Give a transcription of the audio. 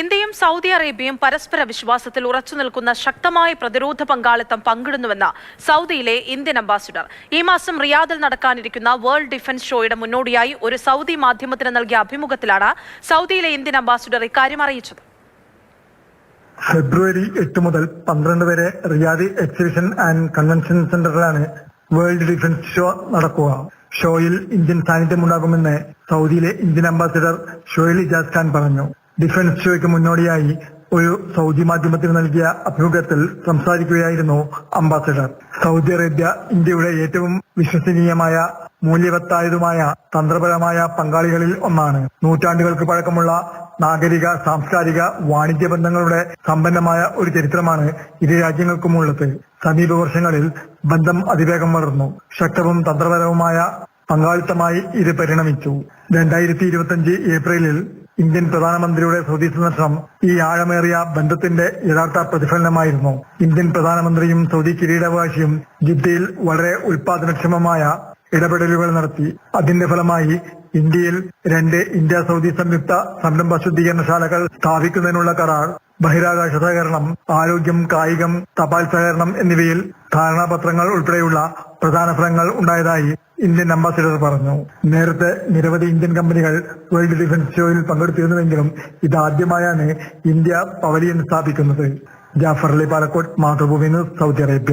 ഇന്ത്യയും സൗദി അറേബ്യയും പരസ്പര വിശ്വാസത്തിൽ ഉറച്ചുനിൽക്കുന്ന ശക്തമായ പ്രതിരോധ പങ്കാളിത്തം പങ്കിടുന്നുവെന്ന് സൗദിയിലെ ഇന്ത്യൻ അംബാസിഡർ. ഈ മാസം റിയാദിൽ നടക്കാനിരിക്കുന്ന വേൾഡ് ഡിഫൻസ് ഷോയുടെ മുന്നോടിയായി ഒരു സൗദി മാധ്യമത്തിന് നൽകിയ അഭിമുഖത്തിലാണ് സൗദിയിലെ ഇന്ത്യൻ അംബാസിഡർ ഇക്കാര്യം അറിയിച്ചത്. ഫെബ്രുവരി 8 മുതൽ 12 വരെ റിയാദ് എക്സിബിഷൻ ആൻഡ് കൺവെൻഷൻ സെന്ററിലാണ് വേൾഡ് ഡിഫൻസ് ഷോ നടക്കുക. ഷോയിൽ ഇന്ത്യൻ സാന്നിധ്യമുണ്ടാകുമെന്ന് സൗദിയിലെ ഇന്ത്യൻ അംബാസിഡർ ഷോയിൽ ഇജാസ് ഖാൻ പറഞ്ഞു. ഡിഫൻസ് ഷോയ്ക്ക് മുന്നോടിയായി ഒരു സൗദി മാധ്യമത്തിന് നൽകിയ അഭിമുഖത്തിൽ സംസാരിക്കുകയായിരുന്നു അംബാസിഡർ. സൗദി അറേബ്യ ഇന്ത്യയുടെ ഏറ്റവും വിശ്വസനീയമായ, മൂല്യവത്തായതുമായ തന്ത്രപരമായ പങ്കാളികളിൽ ഒന്നാണ്. നൂറ്റാണ്ടുകൾക്ക് പഴക്കമുള്ള നാഗരിക, സാംസ്കാരിക, വാണിജ്യ ബന്ധങ്ങളുടെ സമ്പന്നമായ ഒരു ചരിത്രമാണ് ഇരു രാജ്യങ്ങൾക്കുമുള്ളത്. സമീപ വർഷങ്ങളിൽ ബന്ധം അതിവേഗം വളർന്നു. ശക്തവും തന്ത്രപരവുമായ പങ്കാളിത്തമായി ഇത് പരിണമിച്ചു. 2025 ഏപ്രിലിൽ ഇന്ത്യൻ പ്രധാനമന്ത്രിയുടെ സൗദി സന്ദർശനം ഈ ആഴമേറിയ ബന്ധത്തിന്റെ യഥാർത്ഥ പ്രതിഫലനമായിരുന്നു. ഇന്ത്യൻ പ്രധാനമന്ത്രിയും സൗദി കിരീടാവകാശിയും ജിദ്ദയിൽ വളരെ ഉൽപാദനക്ഷമമായ ഇടപെടലുകൾ നടത്തി. അതിന്റെ ഫലമായി ഇന്ത്യയിൽ 2 ഇന്ത്യ സൗദി സംയുക്ത സംരംഭ ശുദ്ധീകരണശാലകൾ സ്ഥാപിക്കുന്നതിനുള്ള കരാർ, ബഹിരാകാശ സഹകരണം, ആരോഗ്യം, കായികം, തപാൽ സഹകരണം എന്നിവയിൽ ധാരണാപത്രങ്ങൾ ഉൾപ്പെടെയുള്ള പ്രധാന ഫലങ്ങൾ ഉണ്ടായതായി ഇന്ത്യൻ അംബാസിഡർ പറഞ്ഞു. നേരത്തെ നിരവധി ഇന്ത്യൻ കമ്പനികൾ വേൾഡ് ഡിഫൻസ് ഷോയിൽ പങ്കെടുത്തിരുന്നുവെങ്കിലും ഇതാദ്യമായാണ് ഇന്ത്യ പവലിയൻ സ്ഥാപിക്കുന്നത്. Jafar Ali Palakkode, Mathrubhumi news, Saudi Arabia.